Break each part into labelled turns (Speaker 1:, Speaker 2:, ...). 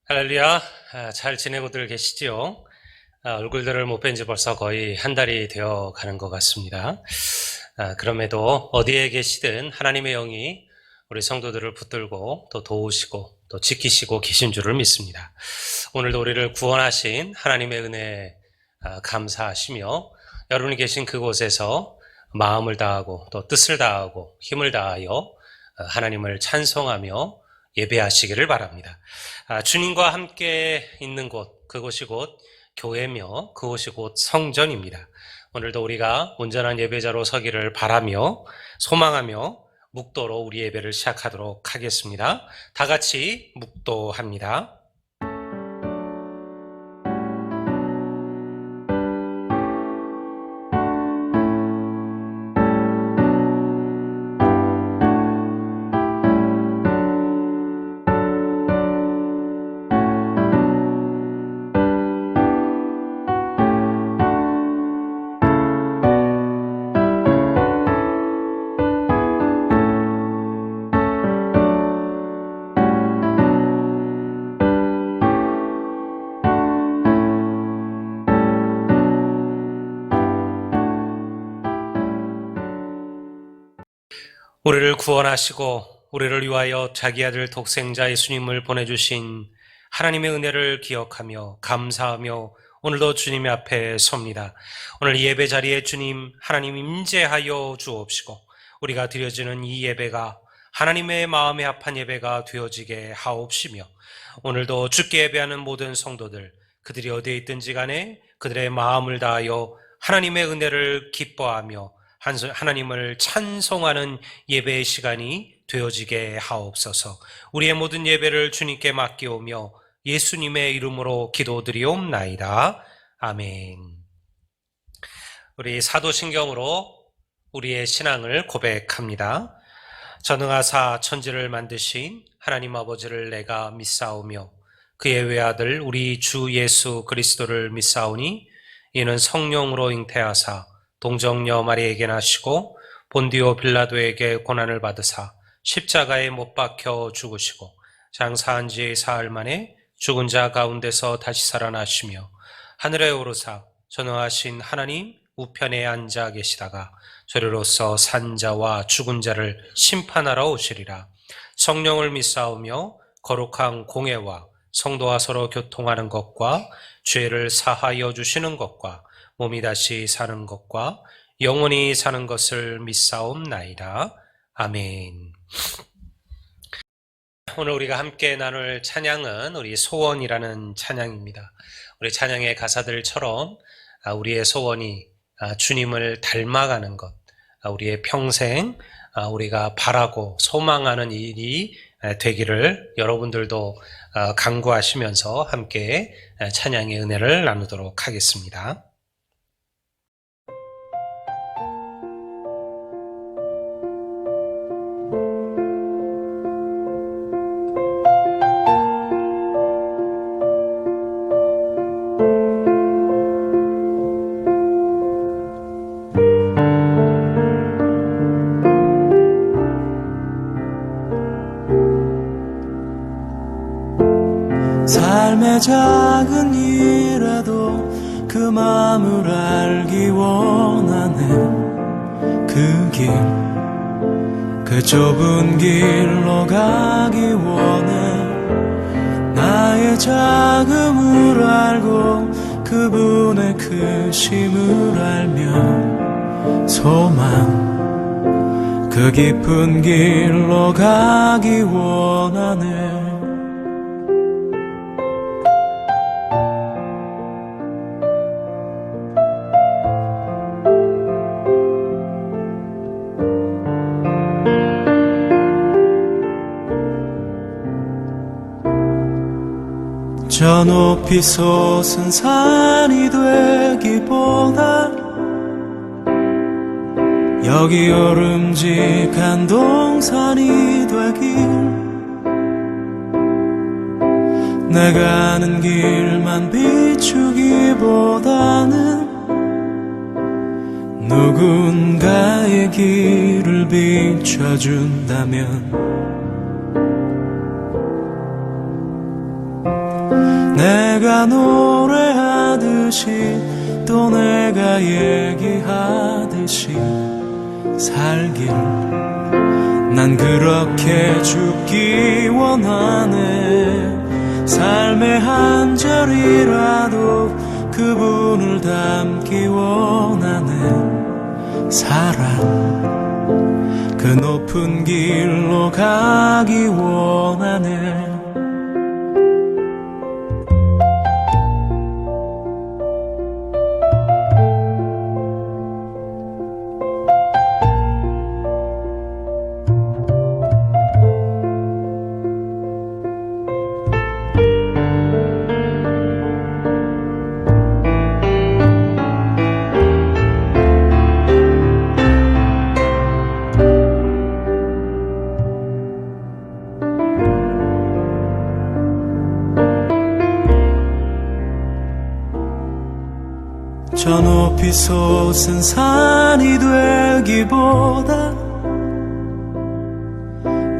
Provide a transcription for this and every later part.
Speaker 1: 할렐루야, 잘 지내고들 계시지요? 얼굴들을 못 뵌 지 벌써 거의 한 달이 되어 가는 것 같습니다. 그럼에도 어디에 계시든 하나님의 영이 우리 성도들을 붙들고 또 도우시고 또 지키시고 계신 줄을 믿습니다. 오늘도 우리를 구원하신 하나님의 은혜에 감사하시며 여러분이 계신 그곳에서 마음을 다하고 또 뜻을 다하고 힘을 다하여 하나님을 찬송하며 예배하시기를 바랍니다. 주님과 함께 있는 곳, 그곳이 곧 교회며 그곳이 곧 성전입니다. 오늘도 우리가 온전한 예배자로 서기를 바라며 소망하며 묵도로 우리 예배를 시작하도록 하겠습니다. 다 같이 묵도합니다. 우리를 구원하시고 우리를 위하여 자기 아들 독생자 예수님을 보내주신 하나님의 은혜를 기억하며 감사하며 오늘도 주님의 앞에 섭니다. 오늘 예배 자리에 주님 하나님 임재하여 주옵시고 우리가 드려지는 이 예배가 하나님의 마음에 합한 예배가 되어지게 하옵시며 오늘도 주께 예배하는 모든 성도들 그들이 어디에 있든지 간에 그들의 마음을 다하여 하나님의 은혜를 기뻐하며 하나님을 찬송하는 예배의 시간이 되어지게 하옵소서. 우리의 모든 예배를 주님께 맡기오며 예수님의 이름으로 기도드리옵나이다. 아멘. 우리 사도신경으로 우리의 신앙을 고백합니다. 전능하사 천지를 만드신 하나님 아버지를 내가 믿사오며 그의 외아들 우리 주 예수 그리스도를 믿사오니 이는 성령으로 잉태하사 동정녀 마리에게 나시고 본디오 빌라도에게 고난을 받으사 십자가에 못 박혀 죽으시고 장사한 지 사흘 만에 죽은 자 가운데서 다시 살아나시며 하늘에 오르사 전능하신 하나님 우편에 앉아 계시다가 저리로서 산 자와 죽은 자를 심판하러 오시리라. 성령을 믿사오며 거룩한 공회와 성도와 서로 교통하는 것과 죄를 사하여 주시는 것과 몸이 다시 사는 것과 영원히 사는 것을 믿사옵나이다. 아멘. 오늘 우리가 함께 나눌 찬양은 우리 소원이라는 찬양입니다. 우리 찬양의 가사들처럼 우리의 소원이 주님을 닮아가는 것, 우리의 평생 우리가 바라고 소망하는 일이 되기를 여러분들도 간구하시면서 함께 찬양의 은혜를 나누도록 하겠습니다.
Speaker 2: 삶의 작은 일에도 그 마음을 알기 원하네. 그 길, 그 좁은 길로 가기 원해. 나의 작음을 알고 그분의 크심을 알며 소망, 그 깊은 길로 가기 원하네. 저 높이 솟은 산이 되기보다 여기 오름직한 동산이 되길, 내가 아는 길만 비추기보다는 누군가의 길을 비춰준다면 내가 노래하듯이 또 내가 얘기하듯이 살길 난 그렇게 죽기 원하네. 삶의 한 절이라도 그분을 닮기 원하네. 사랑 그 높은 길로 가기 원하네. 저 높이 솟은 산이 되기보다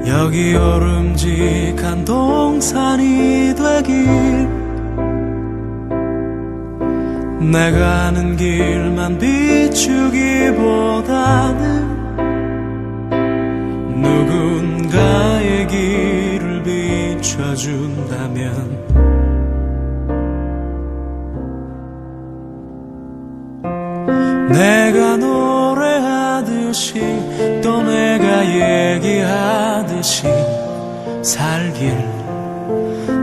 Speaker 2: 여기 오름직한 동산이 되길. 내가 아는 길만 비추기보다는 누군가의 길을 비춰준다면 내가 노래하듯이 또 내가 얘기하듯이 살길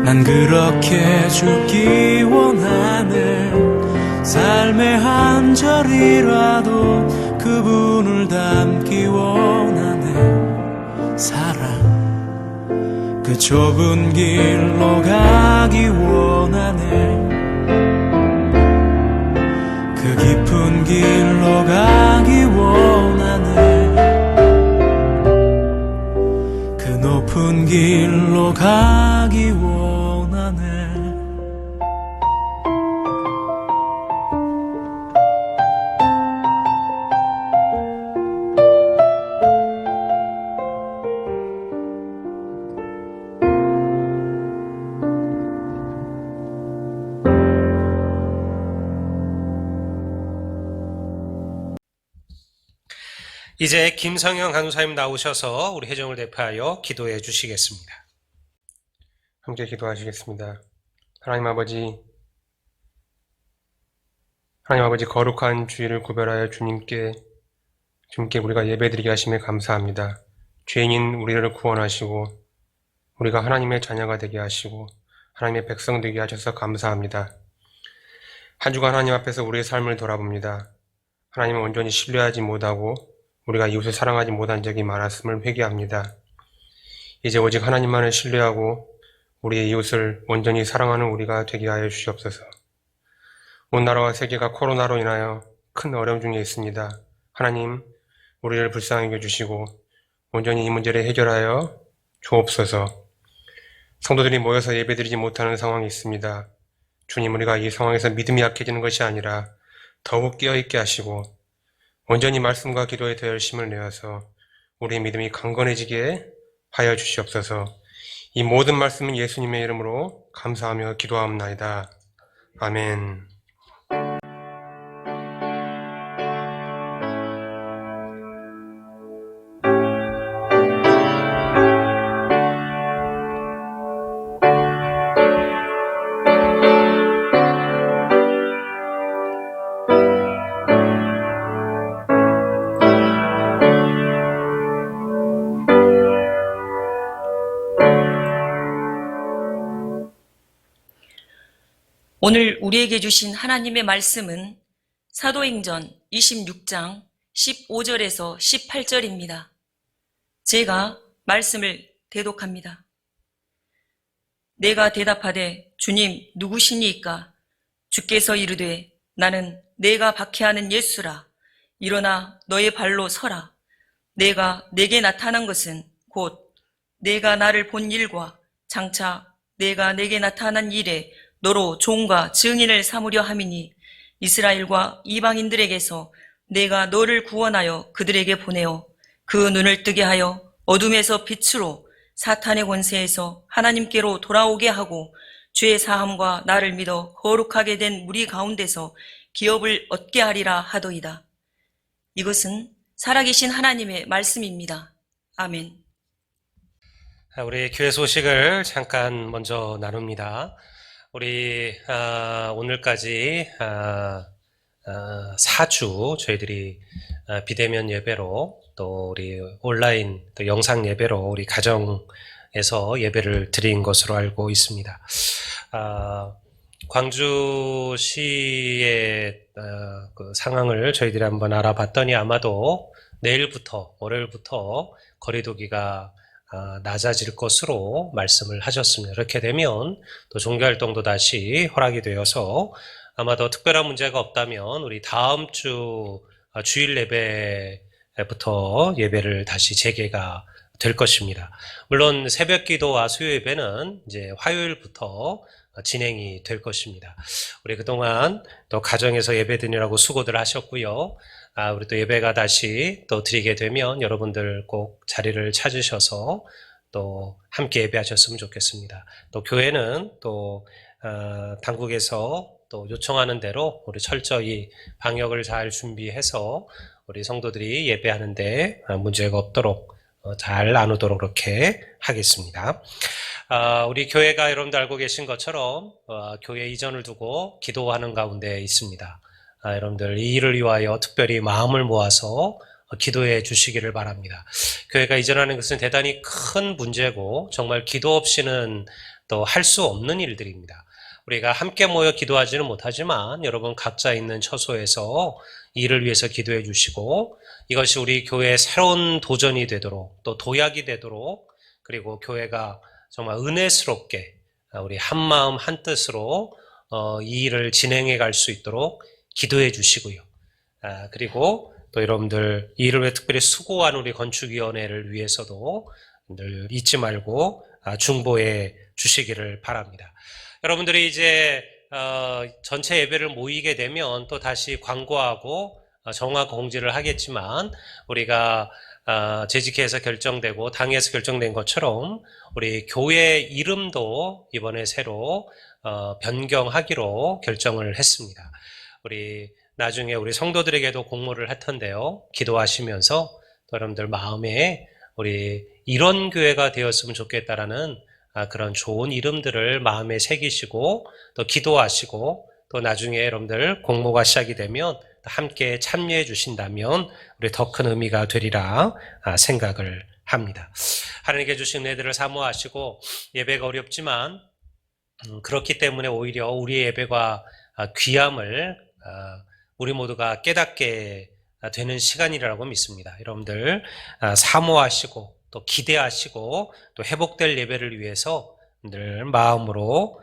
Speaker 2: 난 그렇게 죽기 원하네. 삶의 한 절이라도 그분을 닮기 원하네. 사랑 그 좁은 길로 가기 원하네. 그 깊은 길로 가기 원하네. 그 높은 길로 가기 원하네.
Speaker 1: 이제 김성영 간호사님 나오셔서 우리 회정을 대표하여 기도해 주시겠습니다. 함께 기도하시겠습니다. 하나님 아버지 거룩한 주일을 구별하여 주님께 우리가 예배드리게 하심에 감사합니다. 죄인인 우리를 구원하시고 우리가 하나님의 자녀가 되게 하시고 하나님의 백성 되게 하셔서 감사합니다. 한 주간 하나님 앞에서 우리의 삶을 돌아봅니다. 하나님을 온전히 신뢰하지 못하고 우리가 이웃을 사랑하지 못한 적이 많았음을 회개합니다. 이제 오직 하나님만을 신뢰하고 우리의 이웃을 온전히 사랑하는 우리가 되게 하여 주시옵소서. 온 나라와 세계가 코로나로 인하여 큰 어려움 중에 있습니다. 하나님, 우리를 불쌍히 여주시고 온전히 이 문제를 해결하여 주옵소서. 성도들이 모여서 예배드리지 못하는 상황이 있습니다. 주님, 우리가 이 상황에서 믿음이 약해지는 것이 아니라 더욱 깨어있게 하시고 온전히 말씀과 기도에 더 열심을 내어서 우리의 믿음이 강건해지게 하여 주시옵소서. 이 모든 말씀은 예수님의 이름으로 감사하며 기도하옵나이다. 아멘.
Speaker 3: 오늘 우리에게 주신 하나님의 말씀은 사도행전 26장 15절에서 18절입니다. 제가 말씀을 대독합니다. 내가 대답하되 주님 누구시니이까? 주께서 이르되 나는 내가 박해하는 예수라. 일어나 너의 발로 서라. 내가 내게 나타난 것은 곧 내가 나를 본 일과 장차 내가 내게 나타난 일에 너로 종과 증인을 삼으려 함이니 이스라엘과 이방인들에게서 내가 너를 구원하여 그들에게 보내어 그 눈을 뜨게 하여 어둠에서 빛으로 사탄의 권세에서 하나님께로 돌아오게 하고 죄 사함과 나를 믿어 거룩하게 된 무리 가운데서 기업을 얻게 하리라 하도이다. 이것은 살아계신 하나님의 말씀입니다. 아멘.
Speaker 1: 우리 교회 소식을 잠깐 먼저 나눕니다. 우리 오늘까지 4주 저희들이 비대면 예배로 또 우리 온라인 또 영상 예배로 우리 가정에서 예배를 드린 것으로 알고 있습니다. 광주시의 그 상황을 저희들이 한번 알아봤더니 아마도 내일부터 월요일부터 거리두기가 낮아질 것으로 말씀을 하셨습니다. 그렇게 되면 또 종교활동도 다시 허락이 되어서 아마도 특별한 문제가 없다면 우리 다음 주 주일 예배부터 예배를 다시 재개가 될 것입니다. 물론 새벽 기도와 수요 예배는 이제 화요일부터 진행이 될 것입니다. 우리 그동안 또 가정에서 예배 드리라고 수고들 하셨고요. 우리 또 예배가 다시 또 드리게 되면 여러분들 꼭 자리를 찾으셔서 또 함께 예배하셨으면 좋겠습니다. 또 교회는 또 당국에서 또 요청하는 대로 우리 철저히 방역을 잘 준비해서 우리 성도들이 예배하는데 문제가 없도록 잘 나누도록 그렇게 하겠습니다. 우리 교회가 여러분들 알고 계신 것처럼 교회 이전을 두고 기도하는 가운데 있습니다. 여러분들 이 일을 위하여 특별히 마음을 모아서 기도해 주시기를 바랍니다. 교회가 이전하는 것은 대단히 큰 문제고 정말 기도 없이는 또 할 수 없는 일들입니다. 우리가 함께 모여 기도하지는 못하지만 여러분 각자 있는 처소에서 이 일을 위해서 기도해 주시고 이것이 우리 교회의 새로운 도전이 되도록 또 도약이 되도록 그리고 교회가 정말 은혜스럽게 우리 한마음 한뜻으로 이 일을 진행해 갈 수 있도록 기도해 주시고요. 그리고 또 여러분들 이 일을 위해 특별히 수고한 우리 건축위원회를 위해서도 늘 잊지 말고 중보해 주시기를 바랍니다. 여러분들이 이제 전체 예배를 모이게 되면 또 다시 광고하고 정화 공지를 하겠지만 우리가 재직회에서 결정되고 당에서 결정된 것처럼 우리 교회 이름도 이번에 새로 변경하기로 결정을 했습니다. 우리 나중에 우리 성도들에게도 공모를 할 텐데요. 기도하시면서 또 여러분들 마음에 우리 이런 교회가 되었으면 좋겠다라는 그런 좋은 이름들을 마음에 새기시고 또 기도하시고 또 나중에 여러분들 공모가 시작이 되면 함께 참여해 주신다면 우리 더 큰 의미가 되리라 생각을 합니다. 하나님께 주신 은혜들을 사모하시고 예배가 어렵지만 그렇기 때문에 오히려 우리의 예배가 귀함을 우리 모두가 깨닫게 되는 시간이라고 믿습니다. 여러분들 사모하시고 또 기대하시고 또 회복될 예배를 위해서 늘 마음으로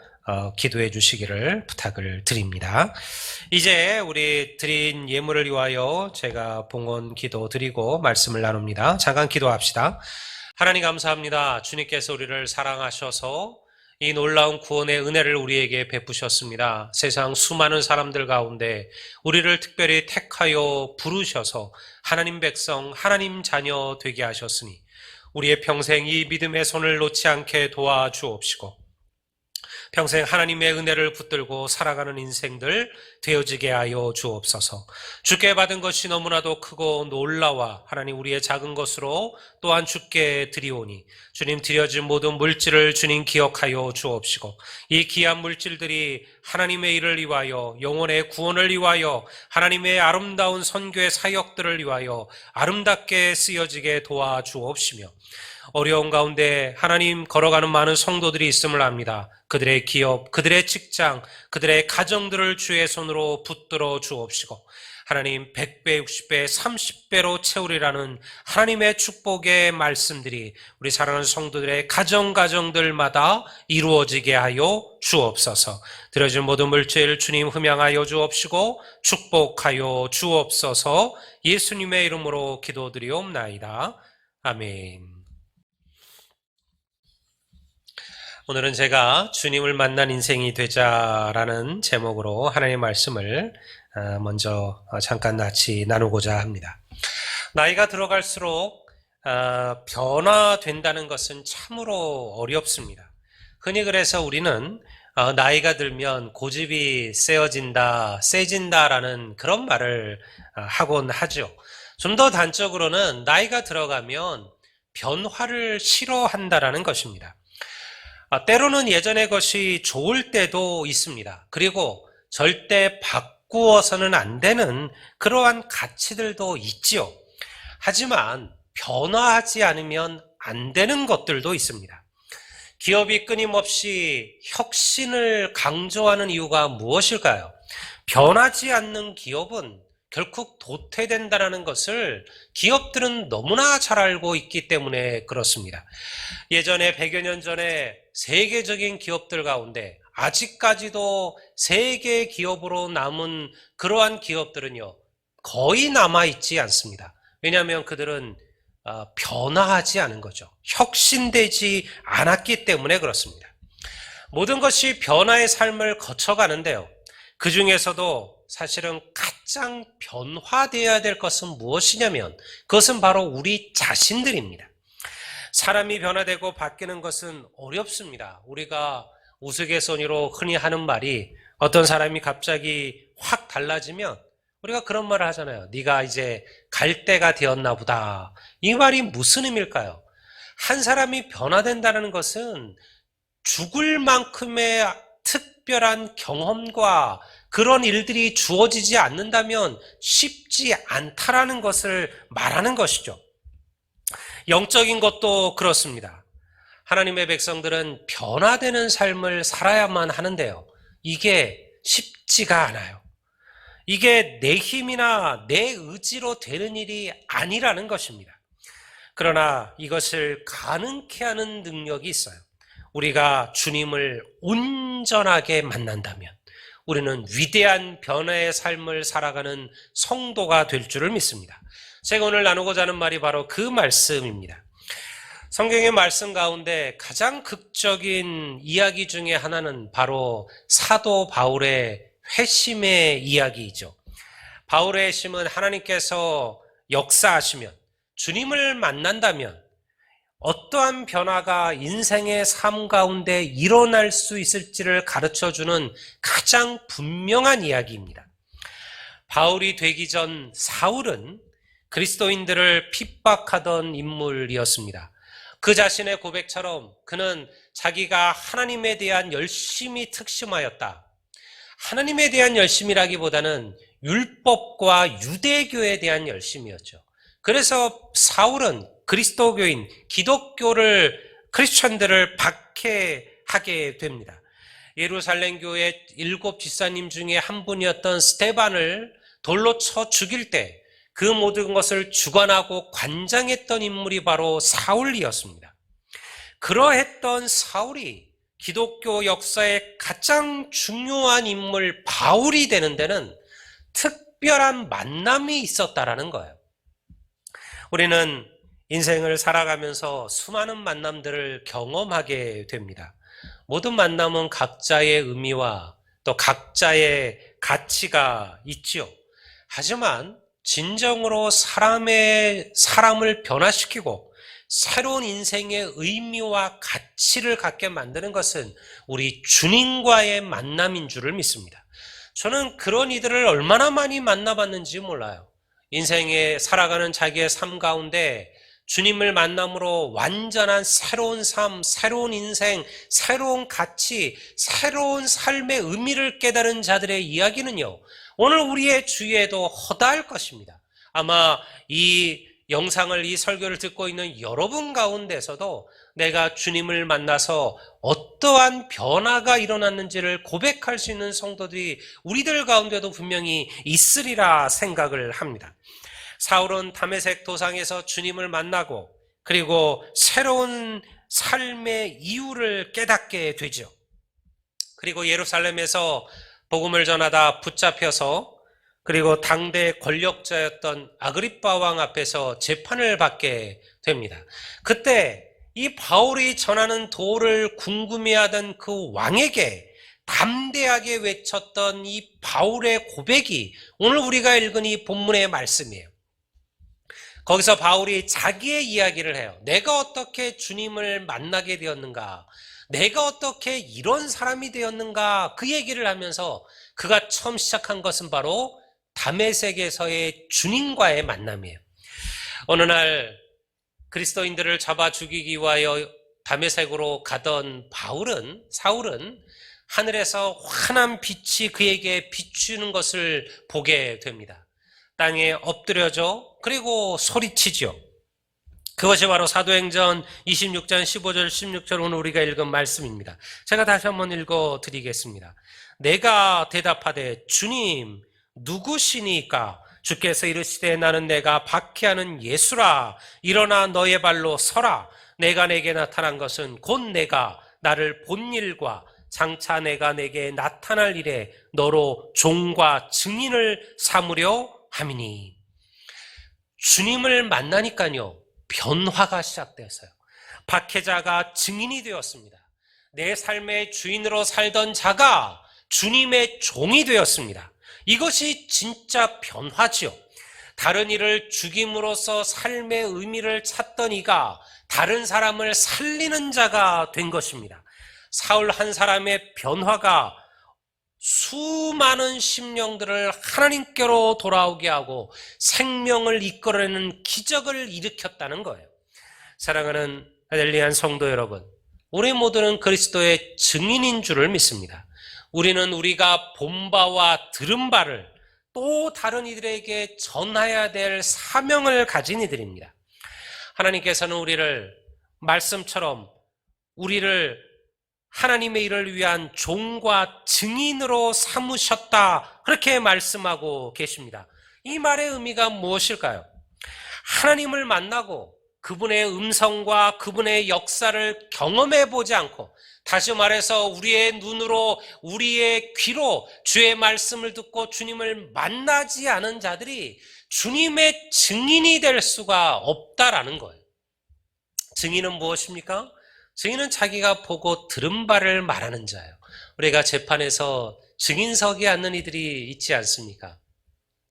Speaker 1: 기도해 주시기를 부탁을 드립니다. 이제 우리 드린 예물을 위하여 제가 봉헌 기도 드리고 말씀을 나눕니다. 잠깐 기도합시다. 하나님 감사합니다. 주님께서 우리를 사랑하셔서 이 놀라운 구원의 은혜를 우리에게 베푸셨습니다. 세상 수많은 사람들 가운데 우리를 특별히 택하여 부르셔서 하나님 백성, 하나님 자녀 되게 하셨으니 우리의 평생 이 믿음의 손을 놓지 않게 도와주옵시고 평생 하나님의 은혜를 붙들고 살아가는 인생들 되어지게 하여 주옵소서. 주께 받은 것이 너무나도 크고 놀라와 하나님 우리의 작은 것으로 또한 주께 드리오니 주님 드려진 모든 물질을 주님 기억하여 주옵시고 이 귀한 물질들이 하나님의 일을 위하여 영혼의 구원을 위하여 하나님의 아름다운 선교의 사역들을 위하여 아름답게 쓰여지게 도와주옵시며 어려운 가운데 하나님 걸어가는 많은 성도들이 있음을 압니다. 그들의 기업, 그들의 직장, 그들의 가정들을 주의 손으로 붙들어 주옵시고 하나님 100배, 60배, 30배로 채우리라는 하나님의 축복의 말씀들이 우리 사랑하는 성도들의 가정들마다 이루어지게 하여 주옵소서. 드려진 모든 물질 주님 흠양하여 주옵시고 축복하여 주옵소서. 예수님의 이름으로 기도드리옵나이다. 아멘. 오늘은 제가 주님을 만난 인생이 되자라는 제목으로 하나님의 말씀을 먼저 잠깐 같이 나누고자 합니다. 나이가 들어갈수록 변화된다는 것은 참으로 어렵습니다. 흔히 그래서 우리는 나이가 들면 고집이 세진다라는 그런 말을 하곤 하죠. 좀 더 단적으로는 나이가 들어가면 변화를 싫어한다라는 것입니다. 때로는 예전의 것이 좋을 때도 있습니다. 그리고 절대 바꾸어서는 안 되는 그러한 가치들도 있지요. 하지만 변화하지 않으면 안 되는 것들도 있습니다. 기업이 끊임없이 혁신을 강조하는 이유가 무엇일까요? 변하지 않는 기업은 결국 도태된다는 것을 기업들은 너무나 잘 알고 있기 때문에 그렇습니다. 예전에 100여 년 전에 세계적인 기업들 가운데 아직까지도 세계 기업으로 남은 그러한 기업들은요, 거의 남아있지 않습니다. 왜냐하면 그들은 변화하지 않은 거죠. 혁신되지 않았기 때문에 그렇습니다. 모든 것이 변화의 삶을 거쳐가는데요. 그 중에서도 사실은 가장 변화되어야 될 것은 무엇이냐면 그것은 바로 우리 자신들입니다. 사람이 변화되고 바뀌는 것은 어렵습니다. 우리가 우스갯소리로 흔히 하는 말이 어떤 사람이 갑자기 확 달라지면 우리가 그런 말을 하잖아요. 네가 이제 갈 때가 되었나 보다. 이 말이 무슨 의미일까요? 한 사람이 변화된다는 것은 죽을 만큼의 특별한 경험과 그런 일들이 주어지지 않는다면 쉽지 않다라는 것을 말하는 것이죠. 영적인 것도 그렇습니다. 하나님의 백성들은 변화되는 삶을 살아야만 하는데요. 이게 쉽지가 않아요. 이게 내 힘이나 내 의지로 되는 일이 아니라는 것입니다. 그러나 이것을 가능케 하는 능력이 있어요. 우리가 주님을 온전하게 만난다면 우리는 위대한 변화의 삶을 살아가는 성도가 될 줄을 믿습니다. 제가 오늘 나누고자 하는 말이 바로 그 말씀입니다. 성경의 말씀 가운데 가장 극적인 이야기 중에 하나는 바로 사도 바울의 회심의 이야기이죠. 바울의 회심은 하나님께서 역사하시면 주님을 만난다면 어떠한 변화가 인생의 삶 가운데 일어날 수 있을지를 가르쳐주는 가장 분명한 이야기입니다. 바울이 되기 전 사울은 그리스도인들을 핍박하던 인물이었습니다. 그 자신의 고백처럼 그는 자기가 하나님에 대한 열심이 특심하였다. 하나님에 대한 열심이라기보다는 율법과 유대교에 대한 열심이었죠. 그래서 사울은 그리스도교인, 기독교를, 크리스천들을 박해하게 됩니다. 예루살렘 교회 7 집사님 중에 한 분이었던 스데반을 돌로 쳐 죽일 때 그 모든 것을 주관하고 관장했던 인물이 바로 사울이었습니다. 그러했던 사울이 기독교 역사의 가장 중요한 인물 바울이 되는 데는 특별한 만남이 있었다라는 거예요. 우리는 인생을 살아가면서 수많은 만남들을 경험하게 됩니다. 모든 만남은 각자의 의미와 또 각자의 가치가 있지요. 하지만 진정으로 사람을 변화시키고 새로운 인생의 의미와 가치를 갖게 만드는 것은 우리 주님과의 만남인 줄을 믿습니다. 저는 그런 이들을 얼마나 많이 만나봤는지 몰라요. 인생에 살아가는 자기의 삶 가운데 주님을 만남으로 완전한 새로운 삶, 새로운 인생, 새로운 가치, 새로운 삶의 의미를 깨달은 자들의 이야기는요, 오늘 우리의 주위에도 허다할 것입니다. 아마 이 영상을, 이 설교를 듣고 있는 여러분 가운데서도 내가 주님을 만나서 어떠한 변화가 일어났는지를 고백할 수 있는 성도들이 우리들 가운데도 분명히 있으리라 생각을 합니다. 사울은 다메섹 도상에서 주님을 만나고 그리고 새로운 삶의 이유를 깨닫게 되죠. 그리고 예루살렘에서 복음을 전하다 붙잡혀서 그리고 당대 권력자였던 아그리빠 왕 앞에서 재판을 받게 됩니다. 그때 이 바울이 전하는 도를 궁금해하던 그 왕에게 담대하게 외쳤던 이 바울의 고백이 오늘 우리가 읽은 이 본문의 말씀이에요. 거기서 바울이 자기의 이야기를 해요. 내가 어떻게 주님을 만나게 되었는가? 내가 어떻게 이런 사람이 되었는가? 그 얘기를 하면서 그가 처음 시작한 것은 바로 다메섹에서의 주님과의 만남이에요. 어느 날 그리스도인들을 잡아 죽이기 위하여 다메섹으로 가던 사울은 하늘에서 환한 빛이 그에게 비추는 것을 보게 됩니다. 땅에 엎드려져 그리고 소리치죠. 그것이 바로 사도행전 26장 15절 16절 오늘 우리가 읽은 말씀입니다. 제가 다시 한번 읽어드리겠습니다. 내가 대답하되 주님 누구시니까? 주께서 이르시되 나는 내가 박해하는 예수라. 일어나 너의 발로 서라. 내가 내게 나타난 것은 곧 내가 나를 본 일과 장차 내가 내게 나타날 일에 너로 종과 증인을 삼으려 함이니. 주님을 만나니까요, 변화가 시작되었어요. 박해자가 증인이 되었습니다. 내 삶의 주인으로 살던 자가 주님의 종이 되었습니다. 이것이 진짜 변화지요. 다른 이를 죽임으로써 삶의 의미를 찾던 이가 다른 사람을 살리는 자가 된 것입니다. 사울 한 사람의 변화가 수많은 심령들을 하나님께로 돌아오게 하고 생명을 이끌어내는 기적을 일으켰다는 거예요. 사랑하는 아델리안 성도 여러분, 우리 모두는 그리스도의 증인인 줄을 믿습니다. 우리는 우리가 본 바와 들은 바를 또 다른 이들에게 전해야 될 사명을 가진 이들입니다. 하나님께서는 우리를 말씀처럼 우리를 하나님의 일을 위한 종과 증인으로 삼으셨다, 그렇게 말씀하고 계십니다. 이 말의 의미가 무엇일까요? 하나님을 만나고 그분의 음성과 그분의 역사를 경험해 보지 않고, 다시 말해서 우리의 눈으로 우리의 귀로 주의 말씀을 듣고 주님을 만나지 않은 자들이 주님의 증인이 될 수가 없다라는 거예요. 증인은 무엇입니까? 증인은 자기가 보고 들은 바를 말하는 자예요. 우리가 재판에서 증인석에 앉는 이들이 있지 않습니까?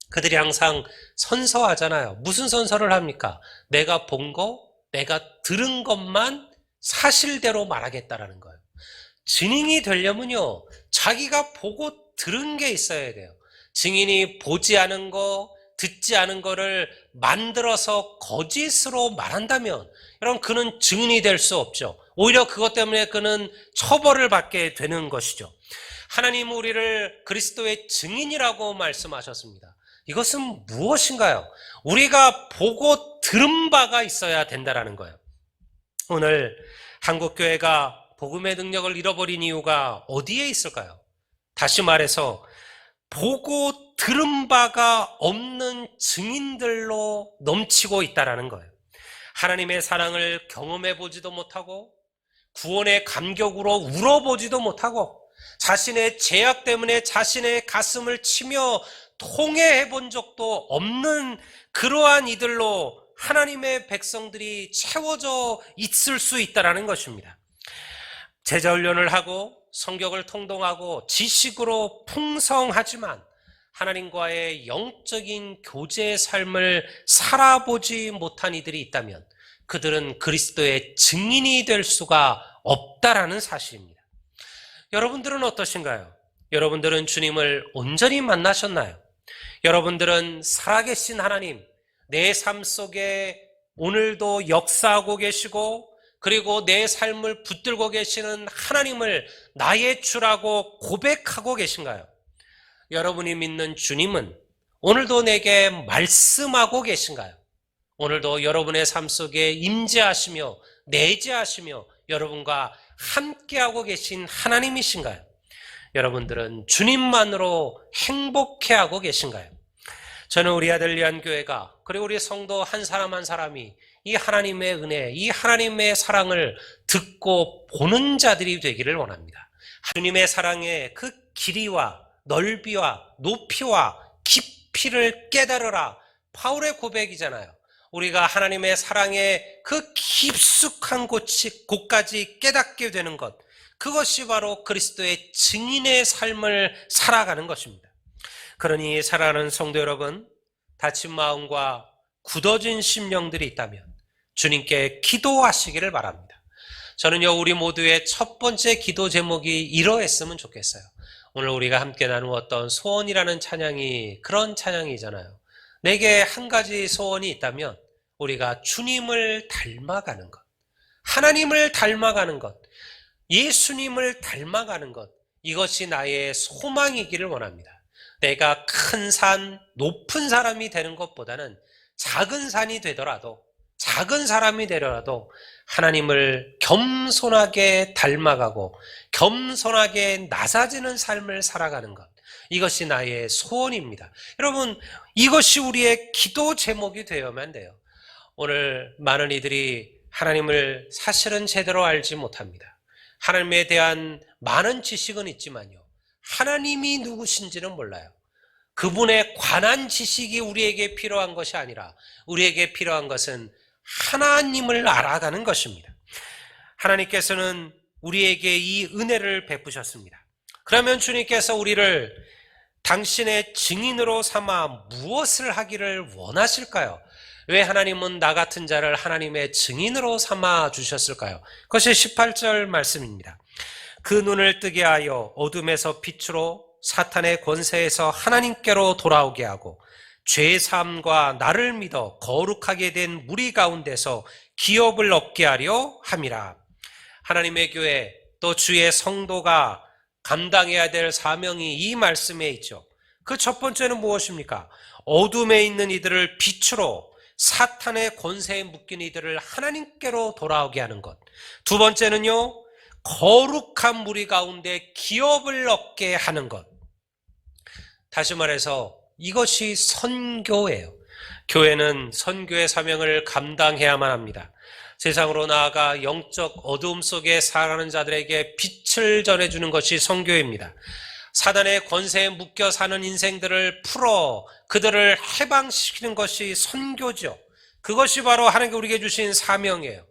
Speaker 1: 그들이 항상 선서하잖아요. 무슨 선서를 합니까? 내가 본 거, 내가 들은 것만 사실대로 말하겠다라는 거예요. 증인이 되려면요, 자기가 보고 들은 게 있어야 돼요. 증인이 보지 않은 거, 듣지 않은 거를 만들어서 거짓으로 말한다면 여러분, 그는 증인이 될 수 없죠. 오히려 그것 때문에 그는 처벌을 받게 되는 것이죠. 하나님은 우리를 그리스도의 증인이라고 말씀하셨습니다. 이것은 무엇인가요? 우리가 보고 들은 바가 있어야 된다는 거예요. 오늘 한국교회가 복음의 능력을 잃어버린 이유가 어디에 있을까요? 다시 말해서 보고 들은 바가 없는 증인들로 넘치고 있다는 거예요. 하나님의 사랑을 경험해 보지도 못하고 구원의 감격으로 울어보지도 못하고 자신의 죄악 때문에 자신의 가슴을 치며 통회해 본 적도 없는 그러한 이들로 하나님의 백성들이 채워져 있을 수 있다는 것입니다. 제자훈련을 하고 성경을 통독하고 지식으로 풍성하지만 하나님과의 영적인 교제의 삶을 살아보지 못한 이들이 있다면 그들은 그리스도의 증인이 될 수가 없다라는 사실입니다. 여러분들은 어떠신가요? 여러분들은 주님을 온전히 만나셨나요? 여러분들은 살아계신 하나님, 내 삶 속에 오늘도 역사하고 계시고 그리고 내 삶을 붙들고 계시는 하나님을 나의 주라고 고백하고 계신가요? 여러분이 믿는 주님은 오늘도 내게 말씀하고 계신가요? 오늘도 여러분의 삶 속에 임재하시며 내재하시며 여러분과 함께하고 계신 하나님이신가요? 여러분들은 주님만으로 행복해하고 계신가요? 저는 우리 아들리안 교회가 그리고 우리 성도 한 사람 한 사람이 이 하나님의 은혜, 이 하나님의 사랑을 듣고 보는 자들이 되기를 원합니다. 주님의 사랑의 그 길이와 넓이와 높이와 깊이를 깨달으라, 바울의 고백이잖아요. 우리가 하나님의 사랑의 그 깊숙한 곳까지 깨닫게 되는 것, 그것이 바로 그리스도의 증인의 삶을 살아가는 것입니다. 그러니 사랑하는 성도 여러분, 다친 마음과 굳어진 심령들이 있다면 주님께 기도하시기를 바랍니다. 저는요, 우리 모두의 첫 번째 기도 제목이 이러했으면 좋겠어요. 오늘 우리가 함께 나누었던 소원이라는 찬양이 그런 찬양이잖아요. 내게 한 가지 소원이 있다면 우리가 주님을 닮아가는 것, 하나님을 닮아가는 것, 예수님을 닮아가는 것, 이것이 나의 소망이기를 원합니다. 내가 큰 산, 높은 사람이 되는 것보다는 작은 산이 되더라도, 작은 사람이 되더라도 하나님을 겸손하게 닮아가고 겸손하게 낮아지는 삶을 살아가는 것, 이것이 나의 소원입니다. 여러분, 이것이 우리의 기도 제목이 되어야만 돼요. 오늘 많은 이들이 하나님을 사실은 제대로 알지 못합니다. 하나님에 대한 많은 지식은 있지만요, 하나님이 누구신지는 몰라요. 그분에 관한 지식이 우리에게 필요한 것이 아니라 우리에게 필요한 것은 하나님을 알아가는 것입니다. 하나님께서는 우리에게 이 은혜를 베푸셨습니다. 그러면 주님께서 우리를 당신의 증인으로 삼아 무엇을 하기를 원하실까요? 왜 하나님은 나 같은 자를 하나님의 증인으로 삼아 주셨을까요? 그것이 18절 말씀입니다. 그 눈을 뜨게 하여 어둠에서 빛으로, 사탄의 권세에서 하나님께로 돌아오게 하고 죄 사함과 나를 믿어 거룩하게 된 무리 가운데서 기업을 얻게 하려 함이라. 하나님의 교회, 또 주의 성도가 감당해야 될 사명이 이 말씀에 있죠. 그 첫 번째는 무엇입니까? 어둠에 있는 이들을 빛으로, 사탄의 권세에 묶인 이들을 하나님께로 돌아오게 하는 것. 두 번째는요, 거룩한 무리 가운데 기업을 얻게 하는 것. 다시 말해서 이것이 선교예요. 교회는 선교의 사명을 감당해야만 합니다. 세상으로 나아가 영적 어두움 속에 살아가는 자들에게 빛을 전해주는 것이 선교입니다. 사단의 권세에 묶여 사는 인생들을 풀어 그들을 해방시키는 것이 선교죠. 그것이 바로 하나님께 우리에게 주신 사명이에요.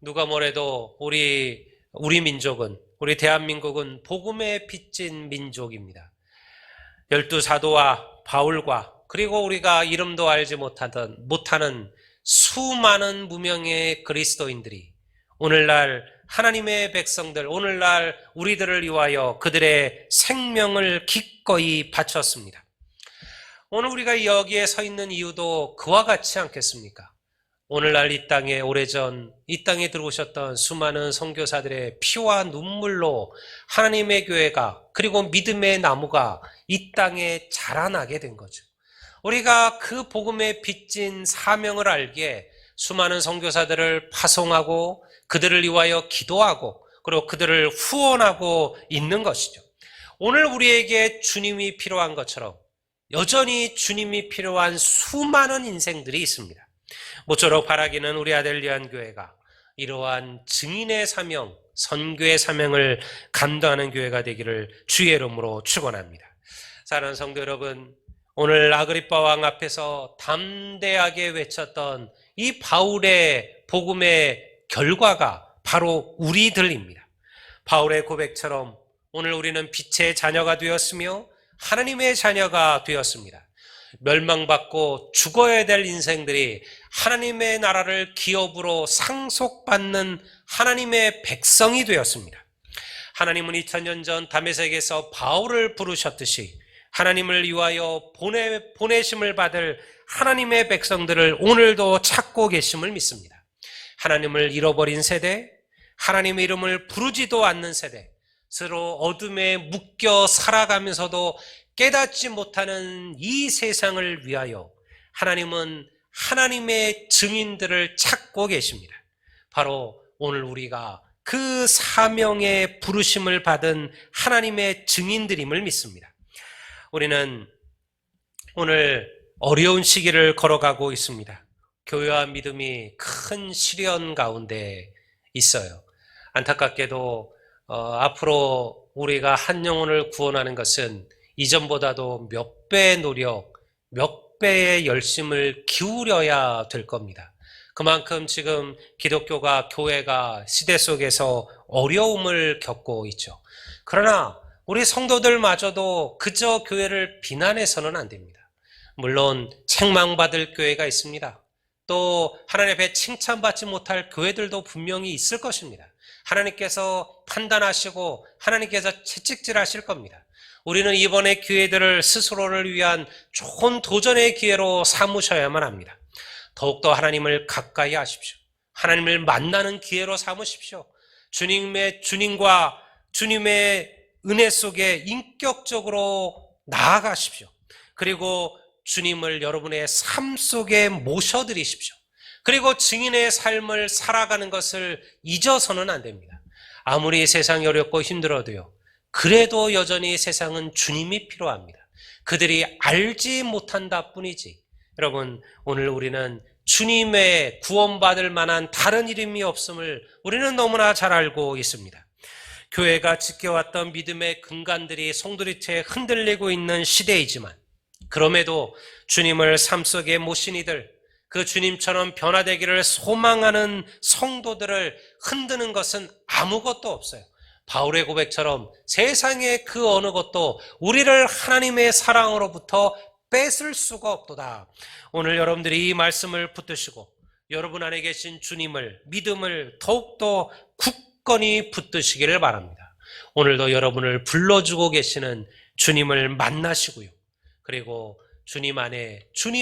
Speaker 1: 누가 뭐래도 우리 민족은, 우리 대한민국은 복음에 빚진 민족입니다. 12사도와 바울과, 그리고 우리가 이름도 알지 못하는 수많은 무명의 그리스도인들이 오늘날 하나님의 백성들, 오늘날 우리들을 위하여 그들의 생명을 기꺼이 바쳤습니다. 오늘 우리가 여기에 서 있는 이유도 그와 같지 않겠습니까? 오늘날 이 땅에, 오래전 이 땅에 들어오셨던 수많은 선교사들의 피와 눈물로 하나님의 교회가, 그리고 믿음의 나무가 이 땅에 자라나게 된 거죠. 우리가 그 복음에 빚진 사명을 알기에 수많은 선교사들을 파송하고 그들을 위하여 기도하고 그리고 그들을 후원하고 있는 것이죠. 오늘 우리에게 주님이 필요한 것처럼 여전히 주님이 필요한 수많은 인생들이 있습니다. 모쪼록 바라기는 우리 아델리안 교회가 이러한 증인의 사명, 선교의 사명을 감당하는 교회가 되기를 주의 이름으로 축원합니다. 사랑하는 성도 여러분, 오늘 아그리빠 왕 앞에서 담대하게 외쳤던 이 바울의 복음의 결과가 바로 우리들입니다. 바울의 고백처럼 오늘 우리는 빛의 자녀가 되었으며 하나님의 자녀가 되었습니다. 멸망받고 죽어야 될 인생들이 하나님의 나라를 기업으로 상속받는 하나님의 백성이 되었습니다. 하나님은 2000년 전 다메섹에서 바울을 부르셨듯이 하나님을 위하여 보내심을 받을 하나님의 백성들을 오늘도 찾고 계심을 믿습니다. 하나님을 잃어버린 세대, 하나님의 이름을 부르지도 않는 세대, 서로 어둠에 묶여 살아가면서도 깨닫지 못하는 이 세상을 위하여 하나님은 하나님의 증인들을 찾고 계십니다. 바로 오늘 우리가 그 사명의 부르심을 받은 하나님의 증인들임을 믿습니다. 우리는 오늘 어려운 시기를 걸어가고 있습니다. 교회와 믿음이 큰 시련 가운데 있어요. 안타깝게도 앞으로 우리가 한 영혼을 구원하는 것은 이전보다도 몇 배의 노력, 몇 배의 열심을 기울여야 될 겁니다. 그만큼 지금 기독교가, 교회가 시대 속에서 어려움을 겪고 있죠. 그러나 우리 성도들마저도 그저 교회를 비난해서는 안 됩니다. 물론 책망받을 교회가 있습니다. 또 하나님 앞에 칭찬받지 못할 교회들도 분명히 있을 것입니다. 하나님께서 판단하시고 하나님께서 채찍질하실 겁니다. 우리는 이번에 기회들을 스스로를 위한 좋은 도전의 기회로 삼으셔야만 합니다. 더욱더 하나님을 가까이 하십시오. 하나님을 만나는 기회로 삼으십시오. 주님과 주님의 은혜 속에 인격적으로 나아가십시오. 그리고 주님을 여러분의 삶 속에 모셔드리십시오. 그리고 증인의 삶을 살아가는 것을 잊어서는 안 됩니다. 아무리 세상이 어렵고 힘들어도요, 그래도 여전히 세상은 주님이 필요합니다. 그들이 알지 못한다 뿐이지. 여러분, 오늘 우리는 주님의 구원받을 만한 다른 이름이 없음을 우리는 너무나 잘 알고 있습니다. 교회가 지켜왔던 믿음의 근간들이 송두리째 흔들리고 있는 시대이지만, 그럼에도 주님을 삶 속에 모신 이들, 그 주님처럼 변화되기를 소망하는 성도들을 흔드는 것은 아무것도 없어요. 바울의 고백처럼 세상의 그 어느 것도 우리를 하나님의 사랑으로부터 뺏을 수가 없도다. 오늘 여러분들이 이 말씀을 붙드시고 여러분 안에 계신 주님을, 믿음을 더욱더 굳건히 붙드시기를 바랍니다. 오늘도 여러분을 불러주고 계시는 주님을 만나시고요. 그리고 주님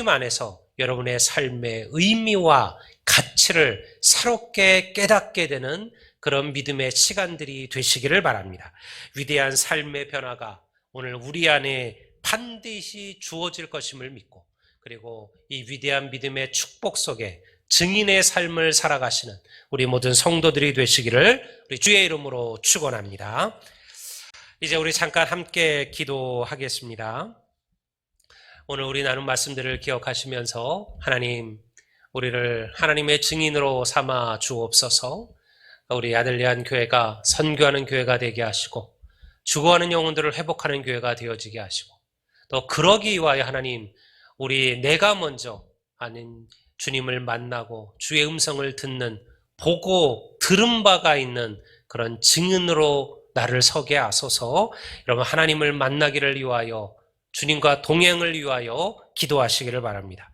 Speaker 1: 안에서 여러분의 삶의 의미와 가치를 새롭게 깨닫게 되는 그런 믿음의 시간들이 되시기를 바랍니다. 위대한 삶의 변화가 오늘 우리 안에 반드시 주어질 것임을 믿고, 그리고 이 위대한 믿음의 축복 속에 증인의 삶을 살아가시는 우리 모든 성도들이 되시기를 우리 주의 이름으로 축원합니다. 이제 우리 잠깐 함께 기도하겠습니다. 오늘 우리 나눈 말씀들을 기억하시면서 하나님, 우리를 하나님의 증인으로 삼아 주옵소서. 우리 아들리안 교회가 선교하는 교회가 되게 하시고 죽어가는 영혼들을 회복하는 교회가 되어지게 하시고, 또 그러기 위하여 하나님, 내가 먼저 아닌 주님을 만나고 주의 음성을 듣는, 보고 들은 바가 있는 그런 증인으로 나를 서게 하소서. 여러분, 하나님을 만나기를 위하여, 주님과 동행을 위하여 기도하시기를 바랍니다.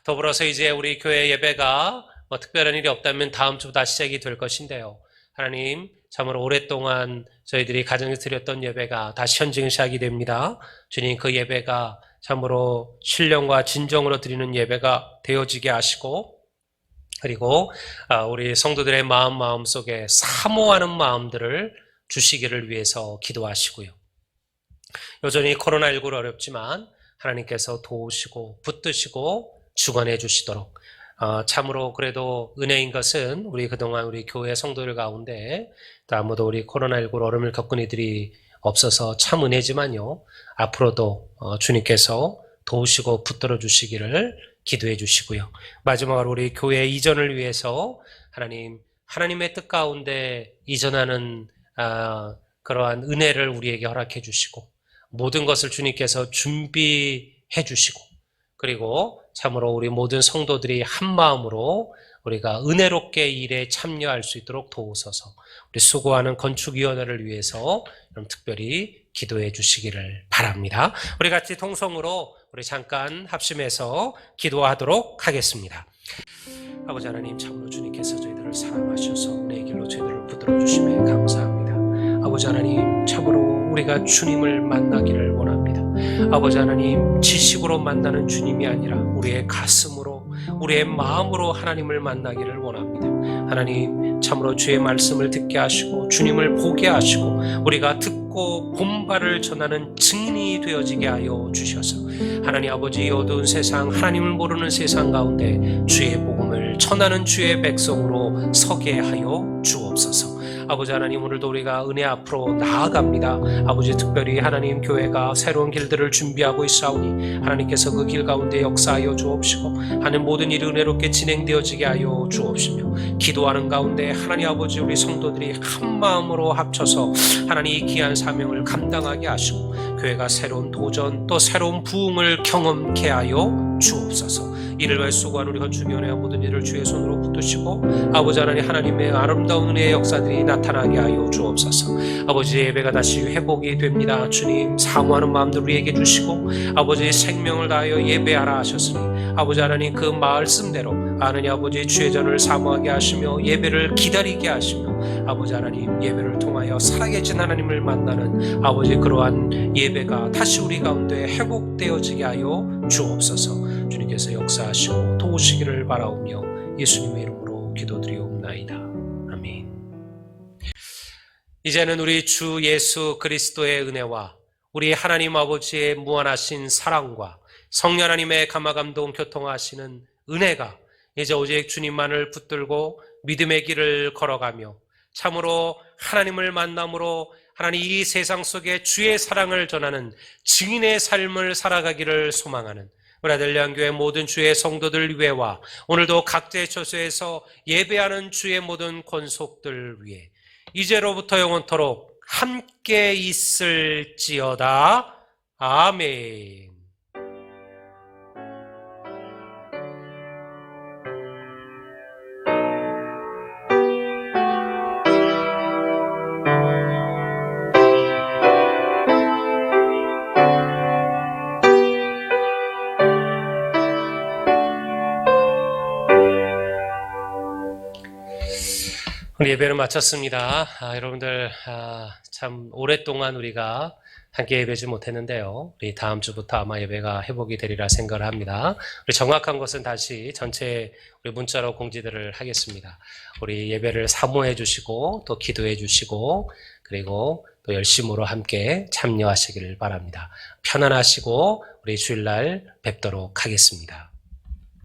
Speaker 1: 더불어서 이제 우리 교회 예배가 특별한 일이 없다면 다음 주부터 시작이 될 것인데요, 하나님, 참으로 오랫동안 저희들이 가정에서 드렸던 예배가 다시 현장 시작이 됩니다. 주님, 그 예배가 참으로 신령과 진정으로 드리는 예배가 되어지게 하시고, 그리고 우리 성도들의 마음 속에 사모하는 마음들을 주시기를 위해서 기도하시고요. 여전히 코로나19로 어렵지만 하나님께서 도우시고 붙드시고 주관해 주시도록, 참으로 그래도 은혜인 것은 우리 그동안 우리 교회 성도들 가운데 아무도 우리 코로나19로 어려움을 겪은 이들이 없어서 참 은혜지만요, 앞으로도 주님께서 도우시고 붙들어 주시기를 기도해 주시고요. 마지막으로 우리 교회 이전을 위해서 하나님의 뜻 가운데 이전하는 그러한 은혜를 우리에게 허락해 주시고, 모든 것을 주님께서 준비해 주시고, 그리고 참으로 우리 모든 성도들이 한 마음으로 우리가 은혜롭게 일에 참여할 수 있도록 도우소서. 우리 수고하는 건축위원회를 위해서 특별히 기도해 주시기를 바랍니다. 우리 같이 통성으로 우리 잠깐 합심해서 기도하도록 하겠습니다. 아버지 하나님, 참으로 주님께서 저희들을 사랑하셔서 은혜의 길로 저희들을 붙들어 주심에 감사합니다. 아버지 하나님, 참으로 우리가 주님을 만나기를 원합니다. 아버지 하나님, 지식으로 만나는 주님이 아니라 우리의 가슴으로, 우리의 마음으로 하나님을 만나기를 원합니다. 하나님, 참으로 주의 말씀을 듣게 하시고 주님을 보게 하시고 우리가 듣고 본바를 전하는 증인이 되어지게 하여 주셔서, 하나님 아버지, 이 어두운 세상, 하나님을 모르는 세상 가운데 주의 복음을 전하는 주의 백성으로 서게 하여 주옵소서. 아버지 하나님, 오늘도 우리가 은혜 앞으로 나아갑니다. 아버지, 특별히 하나님 교회가 새로운 길들을 준비하고 있사오니 하나님께서 그 길 가운데 역사하여 주옵시고 하는 모든 일이 은혜롭게 진행되어지게 하여 주옵시며, 기도하는 가운데 하나님 아버지, 우리 성도들이 한 마음으로 합쳐서 하나님 이 귀한 사명을 감당하게 하시고 교회가 새로운 도전 또 새로운 부흥을 경험케 하여 주옵소서. 이를 위해 수고하는 우리 건축위원회와 모든 일을 주의 손으로 붙드시고 아버지 하나님, 하나님의 아름다운 은혜의 역사들이 나타나게 하여 주옵소서. 아버지, 예배가 다시 회복이 됩니다. 주님, 사모하는 마음들 우리에게 주시고 아버지, 생명을 다하여 예배하라 하셨으니 아버지 하나님, 그 말씀대로 하느니 아버지 주의 전을 사모하게 하시며 예배를 기다리게 하시며 아버지 하나님 예배를 통하여 살아계신 하나님을 만나는 아버지 그러한 예배가 다시 우리 가운데 회복되어지게 하여 주옵소서. 주님께서 역사하시고 도우시기를 바라오며 예수님의 이름으로 기도드리옵나이다. 아멘. 이제는 우리 주 예수 그리스도의 은혜와 우리 하나님 아버지의 무한하신 사랑과 성령 하나님의 감화감동 교통하시는 은혜가 이제 오직 주님만을 붙들고 믿음의 길을 걸어가며 참으로 하나님을 만남으로 하나님 이 세상 속에 주의 사랑을 전하는 증인의 삶을 살아가기를 소망하는 우리 아들량교회 모든 주의 성도들 위해와 오늘도 각자의 처소에서 예배하는 주의 모든 권속들 위해 이제로부터 영원토록 함께 있을지어다. 아멘. 우리 예배를 마쳤습니다. 여러분들 참 오랫동안 우리가 함께 예배지 못했는데요. 우리 다음 주부터 아마 예배가 회복이 되리라 생각을 합니다. 우리 정확한 것은 다시 전체 우리 문자로 공지들을 하겠습니다. 우리 예배를 사모해 주시고 또 기도해 주시고 그리고 또 열심으로 함께 참여하시기를 바랍니다. 편안하시고 우리 주일날 뵙도록 하겠습니다.